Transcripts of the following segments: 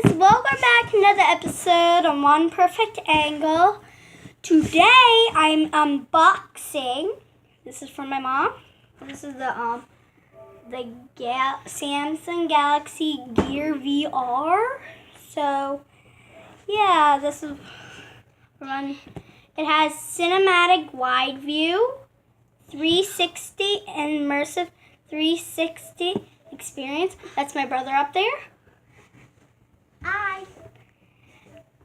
guys, welcome back to another episode on One Perfect Angle. Today I'm unboxing. This is from my mom. This is the Samsung Galaxy Gear VR. So yeah, this is run. It has cinematic wide view, 360 immersive 360 experience. That's my brother up there. Hi.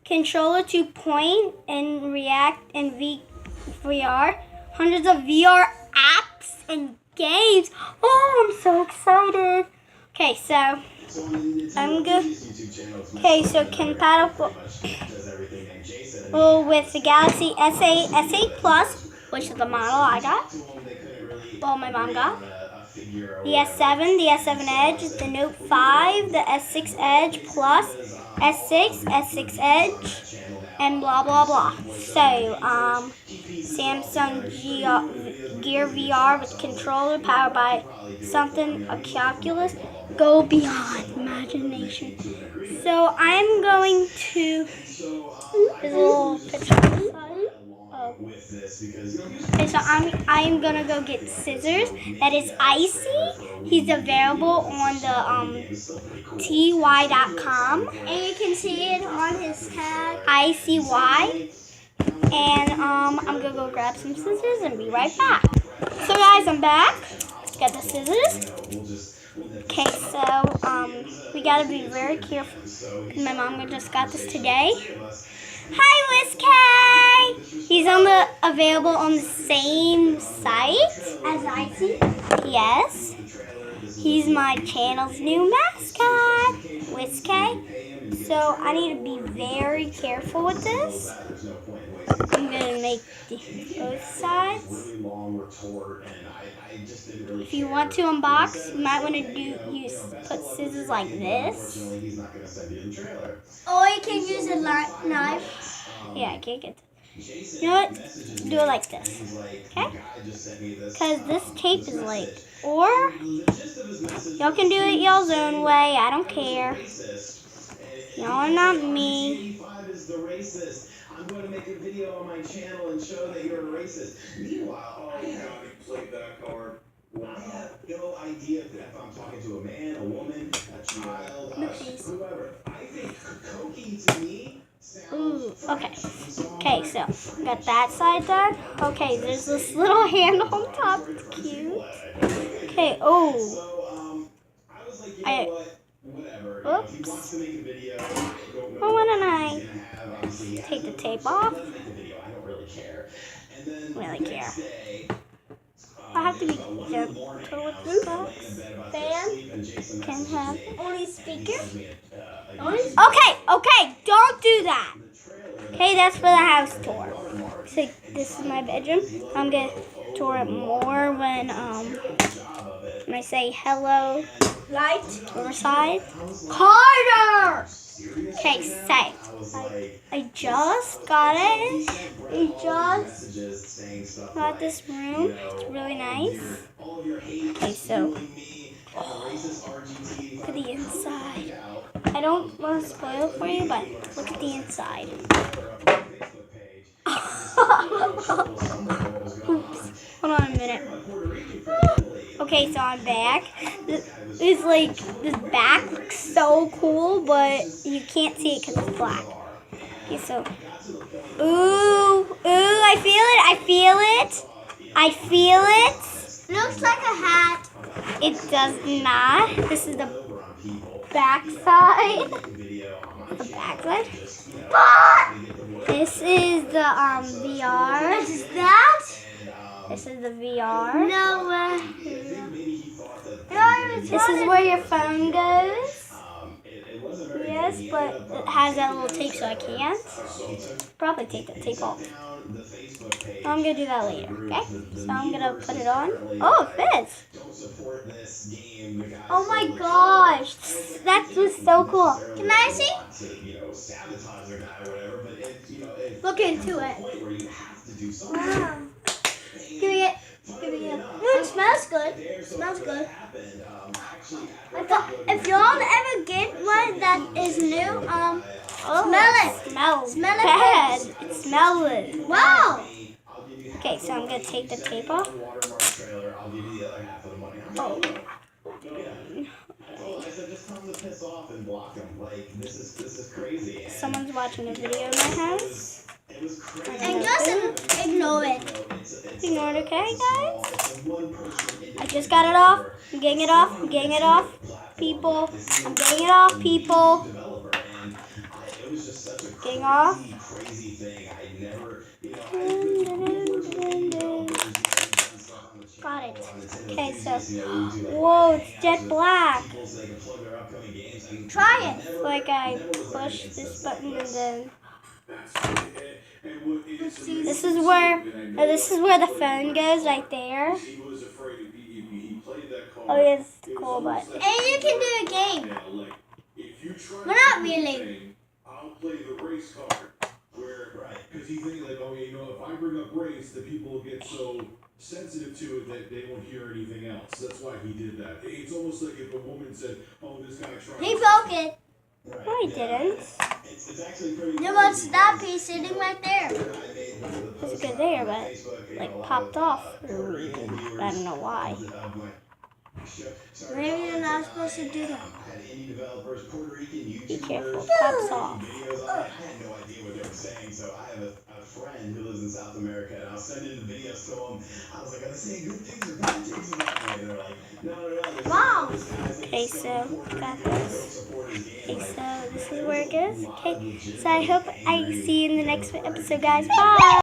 Controller to point and react in VR. Hundreds of VR apps and games. Oh, I'm so excited. Okay, so I'm good. Okay, so compatible with the Galaxy S8 Plus, which is the model I got. Well, my mom got. The S7, the S7 Edge, the Note 5, the S6 Edge Plus, S6, S6 Edge, and blah, blah, blah. So, Samsung Gear VR with controller powered by something, a calculus. Go beyond imagination. So, I'm going to, there's a little picture. Okay, so I'm gonna go get scissors. That is Icy. He's available on the ty.com, and you can see it on his tag ICY. And I'm gonna go grab some scissors and be right back. So guys, I'm back. Got the scissors. Okay, so we gotta be very careful. My mom just got this today. Hi, Whiskey! He's available on the same site as Icy. Yes. He's my channel's new mascot, Whiskey. So I need to be very careful with this. I'm gonna make both sides. If you want to unbox, you might want to put scissors like this. Or you can use a knife. Yeah, I can't get this. You know what? Do it like this. Okay? Because this tape is like, or y'all can do it y'all's own way. I don't care. Y'all are not me. I'm going to make a video on my channel and show that you're a racist. Meanwhile, I haven't played that card. Well, I have no idea if I'm talking to a man, a woman, a child, whoever. I think Koki to me sounds okay, so got that side done. Okay, there's this little handle on top. It's cute. Okay, So, I was like, you know what? Whatever. Oops. If he wants to make a video, Well, why don't I take the tape off? I don't really care. And then really care. I have to be gentle with this box. Fan can have only speaker. Okay, don't do that. Okay, that's for the house tour. So this is my bedroom. I'm gonna tour it more when I say hello. Light or side. Carter! Okay, say. I just got it. I just got this room. It's really nice. Okay, so look at the inside. I don't want to spoil it for you, but look at the inside. Oops. Hold on a minute. Okay, so I'm back. This back looks so cool, but you can't see it because it's black. Okay, so, ooh, I feel it. It looks like a hat. It does not. This is the back side. The back side. This is the VR. What is that? This is the VR. No way. This is where your phone goes. Yes, but it has that little tape, so I can't. Probably take that tape off. I'm going to do that later, okay? So I'm going to put it on. Oh, it fits. Oh my gosh. That was so cool. Can I see? Look into it. Wow. Give me it. It smells good. If y'all ever get one that is new. Oh, Smell it. Smells Smell it bad. first. It smells it. Wow. Okay, so I'm gonna take the tape off. I'll give you the other half of the money. Oh. I said, just tell them to piss off and block them. Like, this is crazy. And Someone's watching a video in my house. it was crazy. And just ignore it. Ignore it, okay, guys? I just got it off. I'm getting it off. I'm getting it off. People. I'm getting it off, people. It was just such a Getting off. crazy thing. I never, Got it. Okay, so, whoa, it's jet black. Try it. It's like I push this button and then this is where the phone goes right there. Oh, yeah, it's cool, but And you can do a game. But not really. I'll play the race card. Because he thinks like, oh, you know, if I bring up race, the people will get so sensitive to it that they won't hear anything else. That's why he did that. It's almost like if a woman said, oh, this guy tried. He broke it. no, I didn't. It's actually pretty There was that piece sitting right there. It's good there, but like popped off. I don't know why. Maybe you're not supposed to do that. Be careful, it pops off. I had no idea what they were saying, so I have a friend who lives in South America, and I'll send in the videos to him. I was like, are they saying good things or bad things about me? And they're like, no. Wow. Okay, so got this. Okay, so this is where it goes. Okay, so I hope I see you in the next episode, guys. Bye.